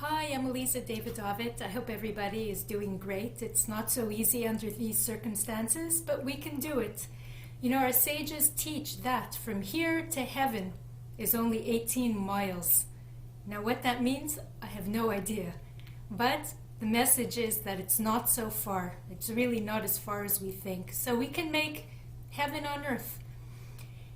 Hi, I'm Elisa Davidovit. I hope everybody is doing great. It's not so easy under these circumstances, but we can do it. You know, our sages teach that from here to heaven is only 18 miles. Now, what that means, I have no idea. But the message is that it's not so far. It's really not as far as we think. So we can make heaven on earth.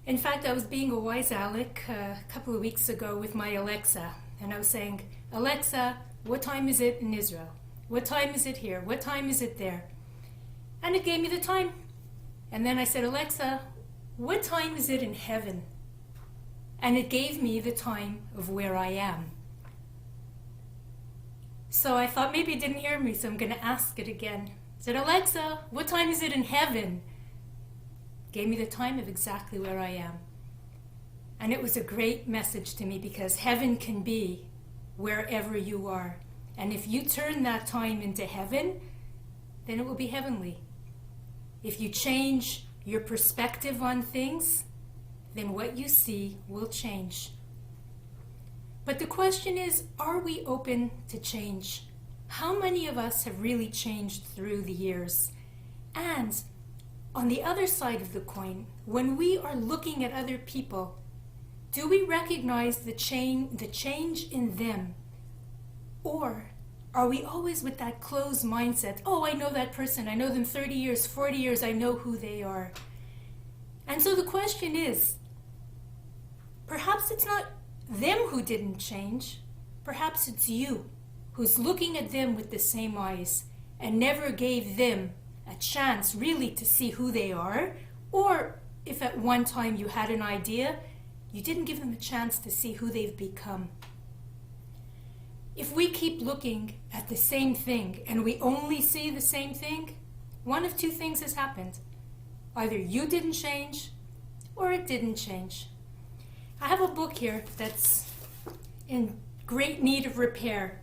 In fact, I was being a wise Alec a couple of weeks ago with my Alexa, and I was saying, Alexa, what time is it in Israel? What time is it here? What time is it there? And it gave me the time. And then I said, Alexa, what time is it in heaven? And it gave me the time of where I am. So I thought maybe it didn't hear me, so I'm going to ask it again. I said, Alexa, what time is it in heaven? Gave me the time of exactly where I am. And it was a great message to me because heaven can be wherever you are. And if you turn that time into heaven, then it will be heavenly. If you change your perspective on things, then what you see will change. But the question is, are we open to change? How many of us have really changed through the years? And on the other side of the coin, when we are looking at other people, do we recognize the change in them? Or are we always with that closed mindset, oh, I know that person, I know them 30 years, 40 years, I know who they are. And so the question is, perhaps it's not them who didn't change, perhaps it's you who's looking at them with the same eyes and never gave them a chance really to see who they are, or if at one time you had an idea, you didn't give them a chance to see who they've become. If we keep looking at the same thing and we only see the same thing, one of two things has happened. Either you didn't change or it didn't change. I have a book here that's in great need of repair.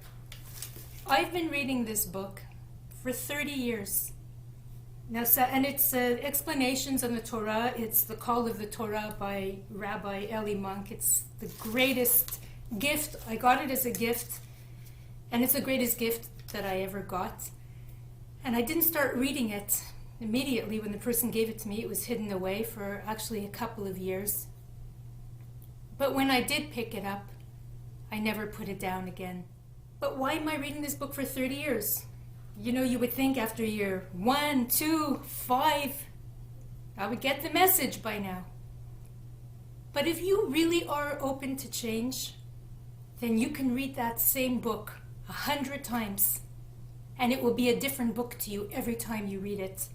I've been reading this book for 30 years. Now, and it's explanations on the Torah. It's the Call of the Torah by Rabbi Eli Monk. It's the greatest gift. I got it as a gift, and it's the greatest gift that I ever got. And I didn't start reading it immediately when the person gave it to me. It was hidden away for actually a couple of years. But when I did pick it up, I never put it down again. But why am I reading this book for 30 years? You know, you would think after year 1, 2, 5, I would get the message by now. But if you really are open to change, then you can read that same book 100 times, and it will be a different book to you every time you read it.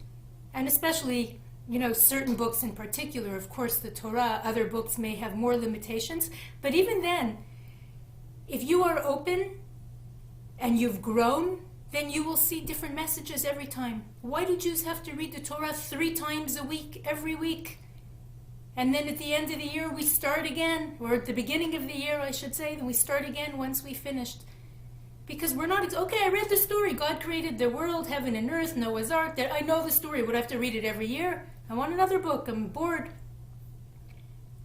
And especially, you know, certain books in particular, of course, the Torah, other books may have more limitations, but even then, if you are open and you've grown, then you will see different messages every time. Why do Jews have to read the Torah 3 times a week, every week? And then at the end of the year, we start again, or at the beginning of the year, I should say, then we start again once we finished. Because we're not, okay, I read the story. God created the world, heaven and earth, Noah's Ark. I know the story. Would I have to read it every year? I want another book. I'm bored.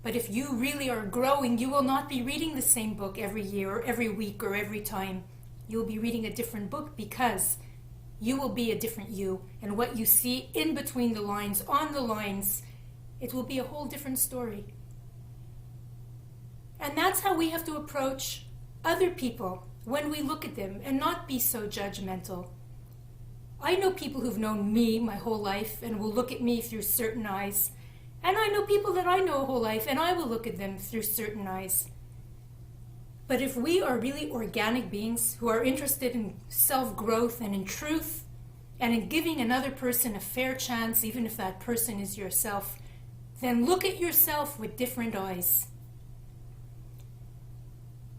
But if you really are growing, you will not be reading the same book every year, or every week, or every time. You'll be reading a different book because you will be a different you. And what you see in between the lines, on the lines, it will be a whole different story. And that's how we have to approach other people when we look at them and not be so judgmental. I know people who've known me my whole life and will look at me through certain eyes. And I know people that I know a whole life and I will look at them through certain eyes. But if we are really organic beings who are interested in self-growth and in truth and in giving another person a fair chance, even if that person is yourself, then look at yourself with different eyes.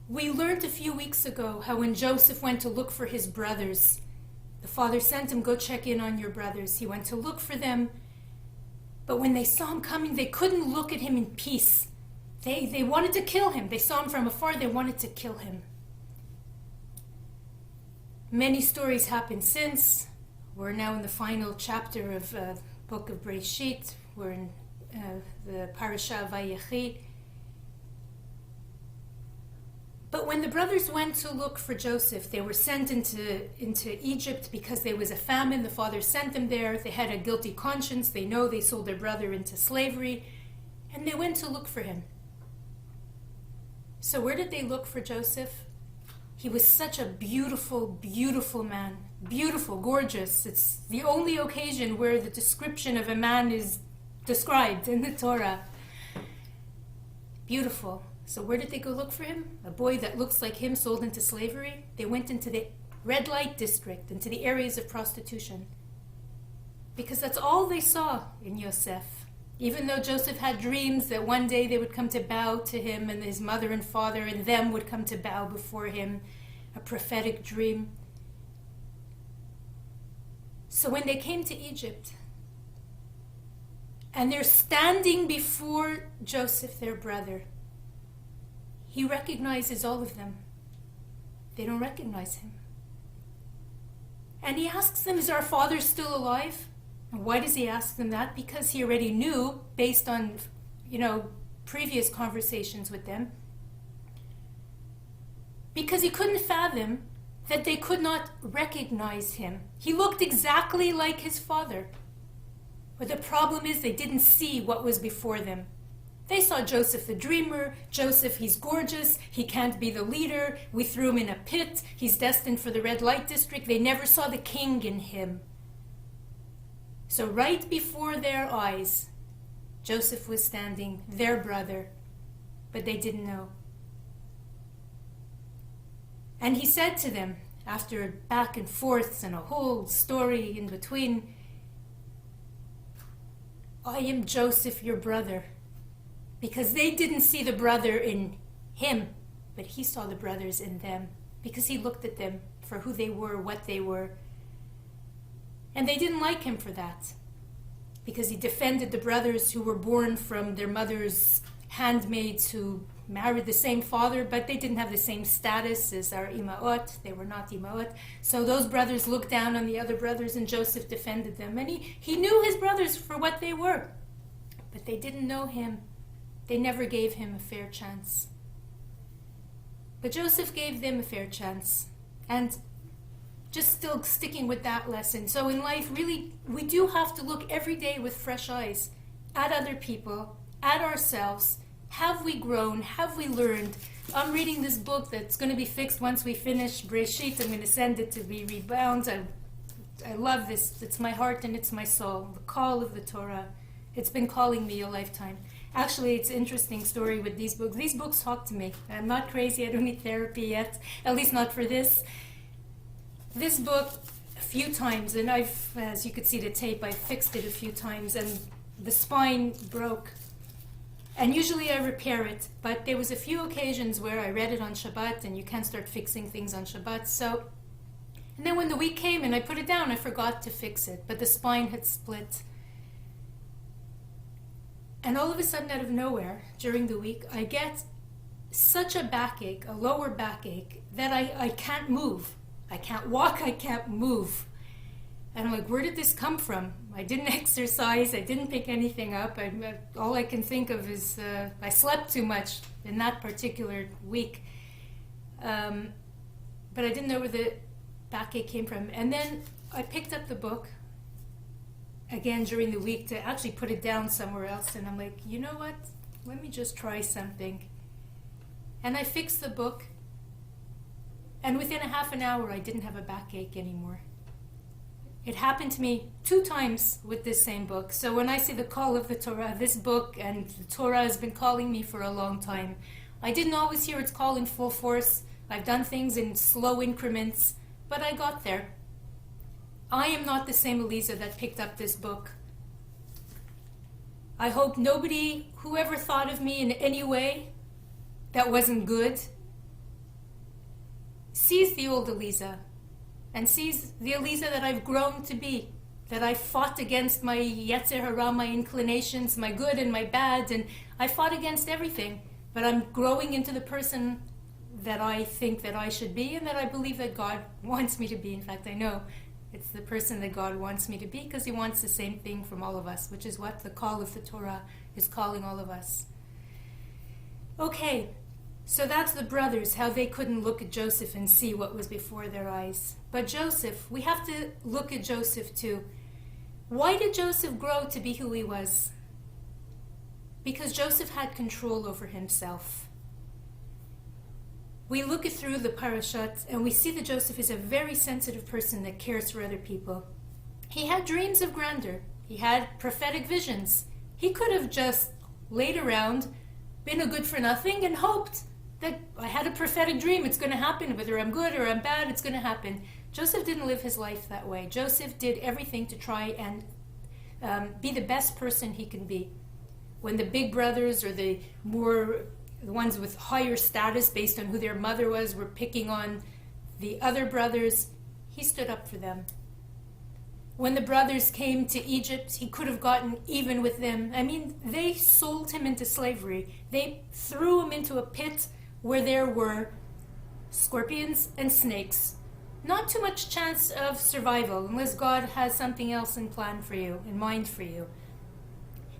We learned a few weeks ago how when Joseph went to look for his brothers, the father sent him, go check in on your brothers. He went to look for them, but when they saw him coming, they couldn't look at him in peace. They wanted to kill him. They saw him from afar. They wanted to kill him. Many stories happened since. We're now in the final chapter of the book of Bereshit. We're in the Parasha Vayechi. But when the brothers went to look for Joseph, they were sent into Egypt because there was a famine. The father sent them there. They had a guilty conscience. They know they sold their brother into slavery. And they went to look for him. So where did they look for Joseph? He was such a beautiful, beautiful man. Beautiful, gorgeous. It's the only occasion where the description of a man is described in the Torah. Beautiful. So where did they go look for him? A boy that looks like him sold into slavery? They went into the red light district, into the areas of prostitution. Because that's all they saw in Yosef. Even though Joseph had dreams that one day they would come to bow to him, and his mother and father and them would come to bow before him, a prophetic dream. So when they came to Egypt, and they're standing before Joseph, their brother, he recognizes all of them. They don't recognize him. And he asks them, is our father still alive? And why does he ask them that? Because he already knew, based on, previous conversations with them, because he couldn't fathom that they could not recognize him. He looked exactly like his father. But the problem is they didn't see what was before them. They saw Joseph the dreamer. Joseph, he's gorgeous. He can't be the leader. We threw him in a pit. He's destined for the red light district. They never saw the king in him. So right before their eyes, Joseph was standing, their brother, but they didn't know. And he said to them, after back and forths and a whole story in between, I am Joseph, your brother. Because they didn't see the brother in him, but he saw the brothers in them. Because he looked at them for who they were, what they were. And they didn't like him for that. Because he defended the brothers who were born from their mother's handmaids who married the same father, but they didn't have the same status as our imaot. They were not imaot. So those brothers looked down on the other brothers, and Joseph defended them. And he knew his brothers for what they were. But they didn't know him. They never gave him a fair chance. But Joseph gave them a fair chance. And just still sticking with that lesson. So in life, really, we do have to look every day with fresh eyes at other people, at ourselves. Have we grown? Have we learned? I'm reading this book that's going to be fixed once we finish Breshit. I'm going to send it to be rebound. I love this. It's my heart and it's my soul. The call of the Torah. It's been calling me a lifetime. Actually, it's an interesting story with these books. These books talk to me. I'm not crazy. I don't need therapy yet. At least not for this. This book, a few times, and I've, as you could see the tape, I fixed it a few times, and the spine broke. And usually I repair it, but there was a few occasions where I read it on Shabbat, and you can't start fixing things on Shabbat. So, and then when the week came and I put it down, I forgot to fix it, but the spine had split. And all of a sudden, out of nowhere, during the week, I get such a backache, a lower backache, that I can't move. I can't walk, I can't move. And I'm like, where did this come from? I didn't exercise, I didn't pick anything up. All I can think of is I slept too much in that particular week. But I didn't know where the backache came from. And then I picked up the book again during the week to actually put it down somewhere else. And I'm like, you know what? Let me just try something. And I fixed the book. And within a half an hour, I didn't have a backache anymore. It happened to me 2 times with this same book. So when I see the call of the Torah, this book, and the Torah has been calling me for a long time. I didn't always hear its call in full force. I've done things in slow increments, but I got there. I am not the same Eliza that picked up this book. I hope nobody, whoever thought of me in any way that wasn't good, sees the old Eliza and sees the Eliza that I've grown to be, that I fought against my Yetzer Hara, my inclinations, my good and my bad, and I fought against everything, but I'm growing into the person that I think that I should be and that I believe that God wants me to be. In fact, I know it's the person that God wants me to be because he wants the same thing from all of us, which is what the call of the Torah is calling all of us. Okay, So that's the brothers, how they couldn't look at Joseph and see what was before their eyes. But Joseph, we have to look at Joseph too. Why did Joseph grow to be who he was? Because Joseph had control over himself. We look it through the parashat and we see that Joseph is a very sensitive person that cares for other people. He had dreams of grandeur. He had prophetic visions. He could have just laid around, been a good for nothing, and hoped that I had a prophetic dream, it's going to happen, whether I'm good or I'm bad, it's going to happen. Joseph didn't live his life that way. Joseph did everything to try and be the best person he can be. When the big brothers or the ones with higher status based on who their mother was were picking on the other brothers, he stood up for them. When the brothers came to Egypt, he could have gotten even with them. I mean, they sold him into slavery. They threw him into a pit where there were scorpions and snakes. Not too much chance of survival unless God has something else in mind for you.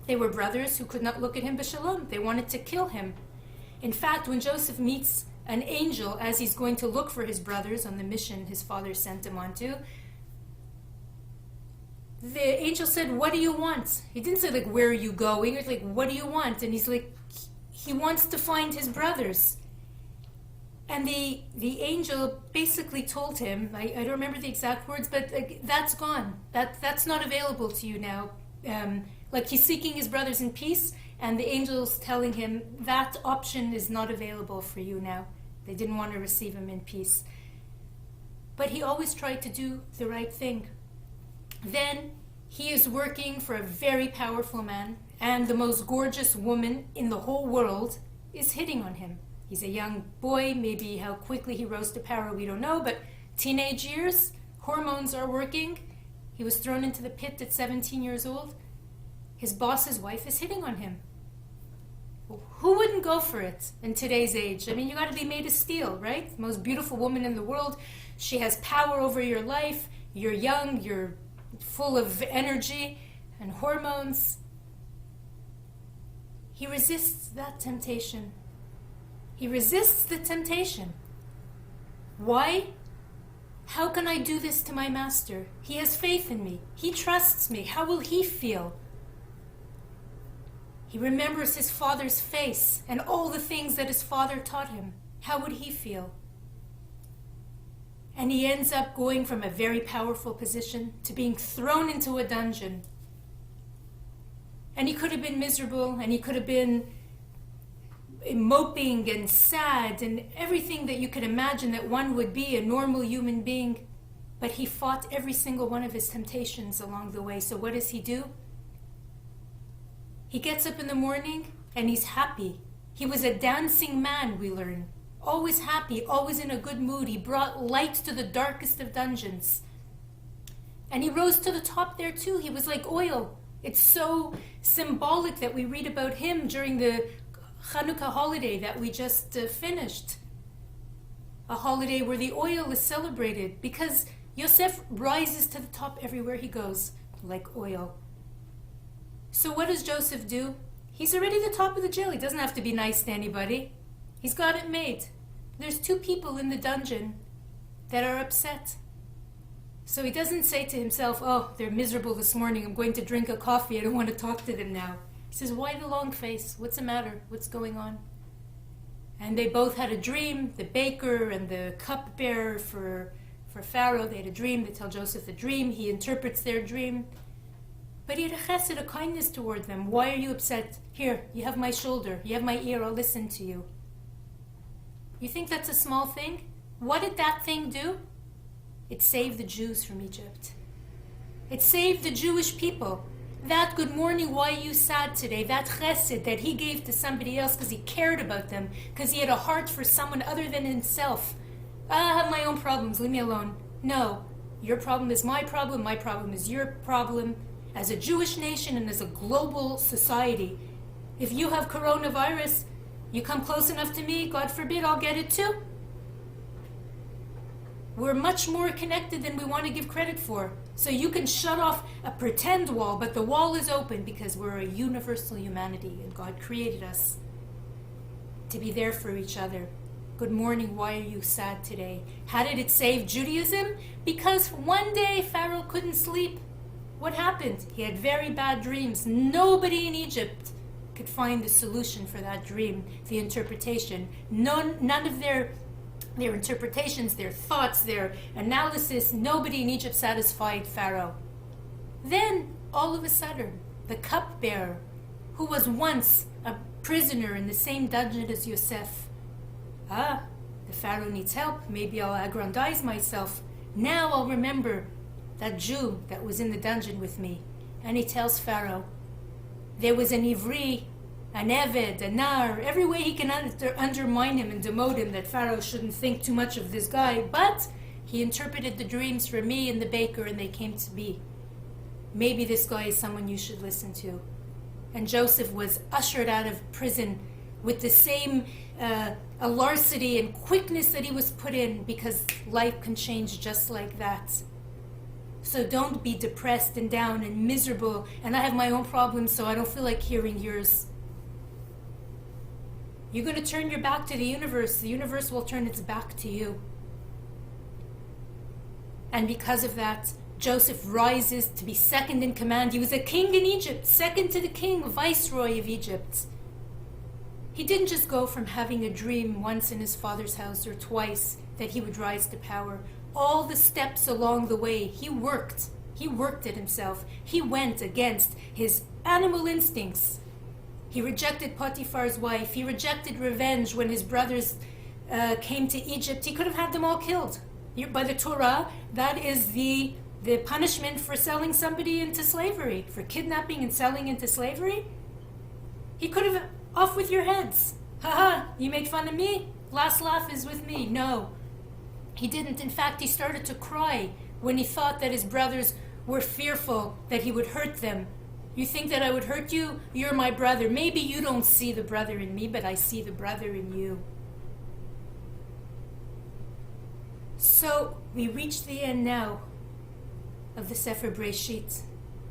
They were brothers who could not look at him b'shalom. They wanted to kill him. In fact, when Joseph meets an angel as he's going to look for his brothers on the mission his father sent him onto, the angel said, "What do you want?" He didn't say, like, "Where are you going?" It's like, "What do you want?" And he's like, he wants to find his brothers. And the angel basically told him, I don't remember the exact words, but that's gone. That's not available to you now. Like, he's seeking his brothers in peace, and the angel's telling him that option is not available for you now. They didn't want to receive him in peace. But he always tried to do the right thing. Then he is working for a very powerful man, and the most gorgeous woman in the whole world is hitting on him. He's a young boy. Maybe how quickly he rose to power, we don't know, but teenage years, hormones are working. He was thrown into the pit at 17 years old. His boss's wife is hitting on him. Who wouldn't go for it in today's age? I mean, you got to be made of steel, right? The most beautiful woman in the world. She has power over your life. You're young. You're full of energy and hormones. He resists that temptation. He resists the temptation. Why? How can I do this to my master? He has faith in me. He trusts me. How will he feel? He remembers his father's face and all the things that his father taught him. How would he feel? And he ends up going from a very powerful position to being thrown into a dungeon. And he could have been miserable, and he could have been moping and sad and everything that you could imagine that one would be, a normal human being. But he fought every single one of his temptations along the way. So what does he do? He gets up in the morning and he's happy. He was a dancing man, we learn. Always happy, always in a good mood. He brought light to the darkest of dungeons. And he rose to the top there too. He was like oil. It's so symbolic that we read about him during the Hanukkah holiday that we just finished. A holiday where the oil is celebrated because Yosef rises to the top everywhere he goes, like oil. So what does Joseph do? He's already the top of the jail. He doesn't have to be nice to anybody. He's got it made. There's 2 people in the dungeon that are upset. So he doesn't say to himself, "Oh, they're miserable this morning. I'm going to drink a coffee. I don't want to talk to them now." He says, "Why the long face? What's the matter? What's going on?" And they both had a dream, the baker and the cupbearer for Pharaoh. They had a dream. They tell Joseph the dream. He interprets their dream. But he had a chesed, a kindness toward them. "Why are you upset? Here, you have my shoulder. You have my ear. I'll listen to you." You think that's a small thing? What did that thing do? It saved the Jews from Egypt. It saved the Jewish people. That "good morning, why are you sad today?" That chesed that he gave to somebody else because he cared about them, because he had a heart for someone other than himself. "I have my own problems, leave me alone." No, your problem is my problem is your problem. As a Jewish nation and as a global society, if you have coronavirus, you come close enough to me, God forbid, I'll get it too. We're much more connected than we want to give credit for. So you can shut off a pretend wall, but the wall is open because we're a universal humanity and God created us to be there for each other. Good morning, why are you sad today? How did it save Judaism? Because one day Pharaoh couldn't sleep. What happened? He had very bad dreams. Nobody in Egypt could find the solution for that dream, the interpretation. None of their interpretations, their thoughts, their analysis, nobody in Egypt satisfied Pharaoh. Then, all of a sudden, the cupbearer, who was once a prisoner in the same dungeon as Yosef, the Pharaoh needs help, maybe I'll aggrandize myself. Now I'll remember that Jew that was in the dungeon with me. And he tells Pharaoh, there was an Ivri, an Eved, a Nar, every way he can undermine him and demote him, that Pharaoh shouldn't think too much of this guy, but he interpreted the dreams for me and the baker and they came to be. Maybe this guy is someone you should listen to. And Joseph was ushered out of prison with the same alarcity and quickness that he was put in, because life can change just like that. So don't be depressed and down and miserable, and I have my own problems, so I don't feel like hearing yours. You're going to turn your back to the universe will turn its back to you. And because of that, Joseph rises to be second in command. He was a king in Egypt, second to the king, viceroy of Egypt. He didn't just go from having a dream once in his father's house or twice that he would rise to power. All the steps along the way, he worked it himself. He went against his animal instincts. He rejected Potiphar's wife. He rejected revenge when his brothers came to Egypt. He could have had them all killed. By the Torah, that is the punishment for selling somebody into slavery, for kidnapping and selling into slavery. He could have, off with your heads. Haha, you made fun of me? Last laugh is with me. No. He didn't. In fact, he started to cry when he thought that his brothers were fearful that he would hurt them. You think that I would hurt you? You're my brother. Maybe you don't see the brother in me, but I see the brother in you. So we reach the end now of the Sefer Breshit.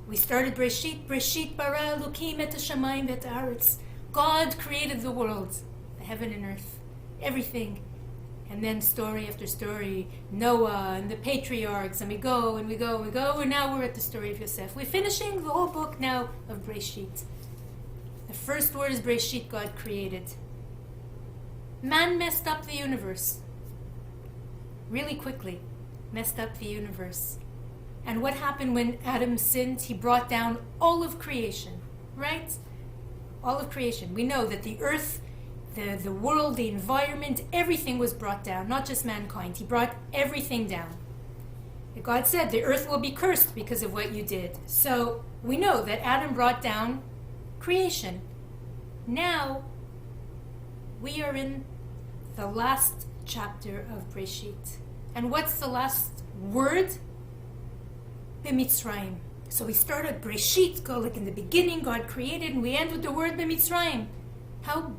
We started Breshit bara Elokim et hashamayim v'et haaretz. God created the world, the heaven and earth, everything. And then story after story, Noah and the patriarchs, and we go and we go and we go, and now we're at the story of Yosef. We're finishing the whole book now of Breshit. The first word is Breshit, God created. Man messed up the universe. Really quickly, messed up the universe. And what happened when Adam sinned? He brought down all of creation, right? All of creation. We know that the earth, the world, the environment, everything was brought down, not just mankind. He brought everything down. God said the earth will be cursed because of what you did. So we know that Adam brought down creation. Now we are in the last chapter of Breshit. And what's the last word? B'Mitzrayim. So we start at Breshit, go like in the beginning, God created, and we end with the word B'Mitzrayim. How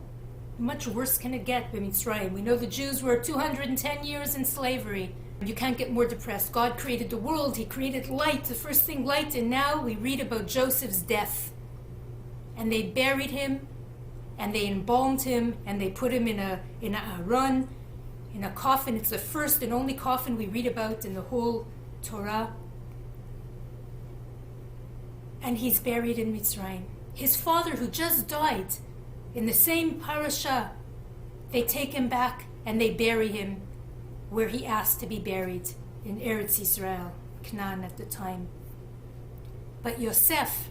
much worse can it get, B'Mitzrayim? We know the Jews were 210 years in slavery. You can't get more depressed. God created the world, He created light, the first thing light, and now we read about Joseph's death. And they buried him, and they embalmed him, and they put him in a aron, in a coffin. It's the first and only coffin we read about in the whole Torah. And he's buried in Mitzrayim. His father, who just died, in the same parasha, they take him back and they bury him where he asked to be buried, in Eretz Yisrael, Canaan at the time. But Yosef,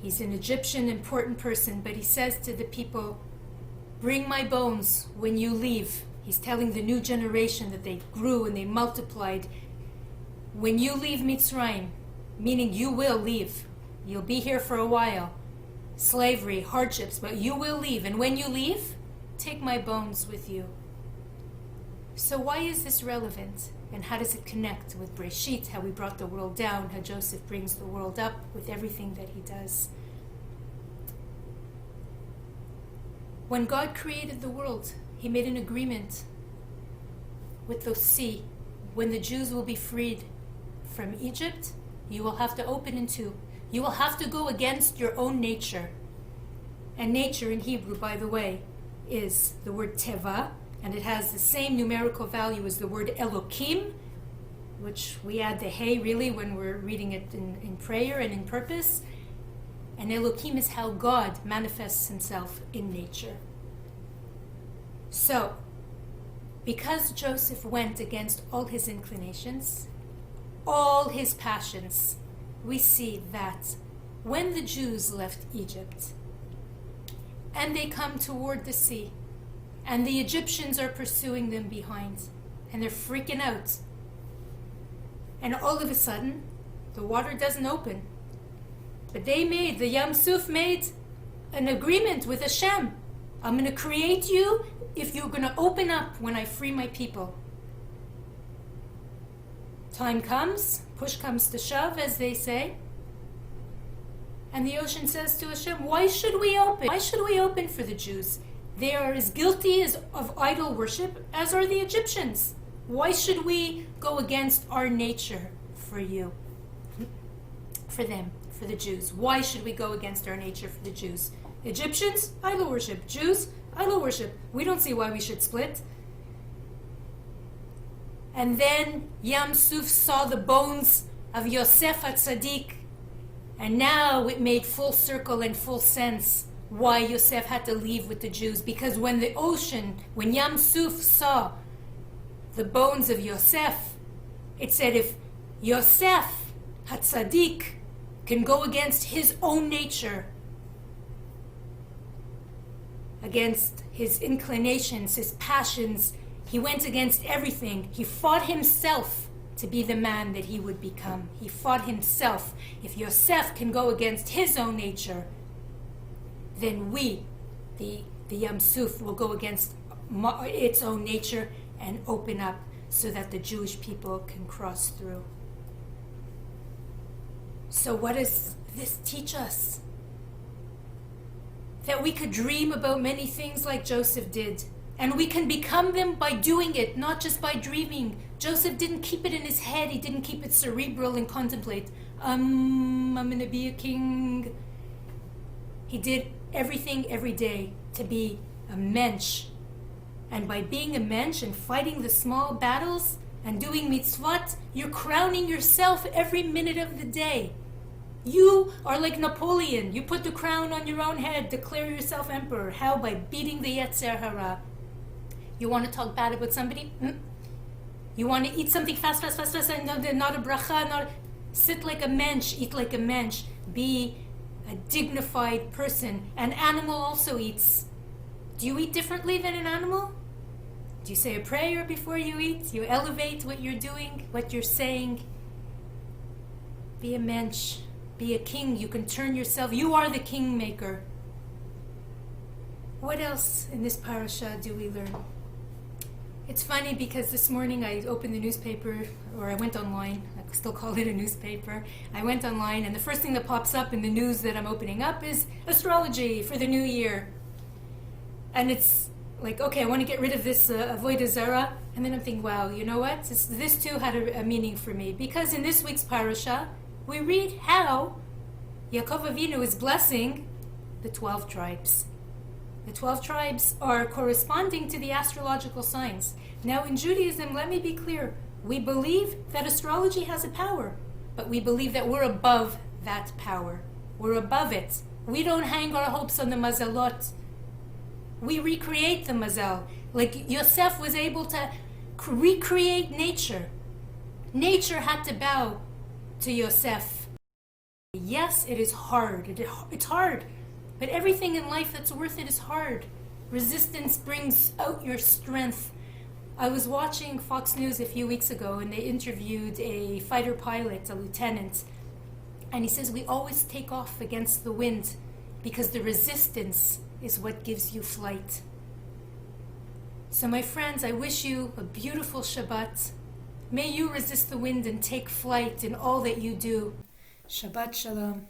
he's an Egyptian important person, but he says to the people, bring my bones when you leave. He's telling the new generation that they grew and they multiplied. When you leave Mitzrayim, meaning you will leave. You'll be here for a while. Slavery, hardships, but you will leave. And when you leave, take my bones with you. So why is this relevant? And how does it connect with Breshit, how we brought the world down, how Joseph brings the world up with everything that he does? When God created the world, He made an agreement with the sea. When the Jews will be freed from Egypt, you will have to open in two. You will have to go against your own nature. And nature in Hebrew, by the way, is the word teva, and it has the same numerical value as the word Elokim, which we add the hey really when we're reading it in prayer and in purpose. And Elokim is how God manifests himself in nature. So, because Joseph went against all his inclinations, all his passions, we see that when the Jews left Egypt and they come toward the sea and the Egyptians are pursuing them behind and they're freaking out, and all of a sudden the water doesn't open, but the Yam Suf made an agreement with Hashem. I'm going to create you if you're going to open up when I free my people. Time comes, push comes to shove, as they say. And the ocean says to Hashem, why should we open? Why should we open for the Jews? They are as guilty of idol worship as are the Egyptians. Why should we go against our nature for you? For them, for the Jews. Why should we go against our nature for the Jews? Egyptians, idol worship. Jews, idol worship. We don't see why we should split. And then Yam Suf saw the bones of Yosef HaTzadik, and now it made full circle and full sense why Yosef had to leave with the Jews. Because when Yam Suf saw the bones of Yosef, it said if Yosef HaTzadik can go against his own nature, against his inclinations, his passions, he went against everything. He fought himself to be the man that he would become. He fought himself. If Yosef can go against his own nature, then we, the Yam Suf, will go against its own nature and open up so that the Jewish people can cross through. So what does this teach us? That we could dream about many things like Joseph did, and we can become them by doing it, not just by dreaming. Joseph didn't keep it in his head. He didn't keep it cerebral and contemplate, I'm going to be a king. He did everything every day to be a mensch. And by being a mensch and fighting the small battles and doing mitzvot, you're crowning yourself every minute of the day. You are like Napoleon. You put the crown on your own head, declare yourself emperor. How? By beating the Yetzer Hara. You want to talk bad about somebody? You want to eat something fast, and not a bracha, sit like a mensch, eat like a mensch, be a dignified person. An animal also eats. Do you eat differently than an animal? Do you say a prayer before you eat? You elevate what you're doing, what you're saying. Be a mensch. Be a king. You can turn yourself. You are the kingmaker. What else in this parasha do we learn? It's funny because this morning I opened the newspaper, or I went online. I still call it a newspaper. I went online, and the first thing that pops up in the news that I'm opening up is astrology for the new year. And it's like, okay, I want to get rid of this avodah zarah. And then I'm thinking, wow, you know what? This too had a meaning for me. Because in this week's parasha, we read how Yaakov Avinu is blessing the 12 tribes. The 12 tribes are corresponding to the astrological signs. Now in Judaism, let me be clear, we believe that astrology has a power, but we believe that we're above that power. We're above it. We don't hang our hopes on the mazalot. We recreate the mazal. Like Yosef was able to recreate nature. Nature had to bow to Yosef. Yes, it is hard. It's hard. But everything in life that's worth it is hard. Resistance brings out your strength. I was watching Fox News a few weeks ago, and they interviewed a fighter pilot, a lieutenant. And he says, we always take off against the wind because the resistance is what gives you flight. So my friends, I wish you a beautiful Shabbat. May you resist the wind and take flight in all that you do. Shabbat Shalom.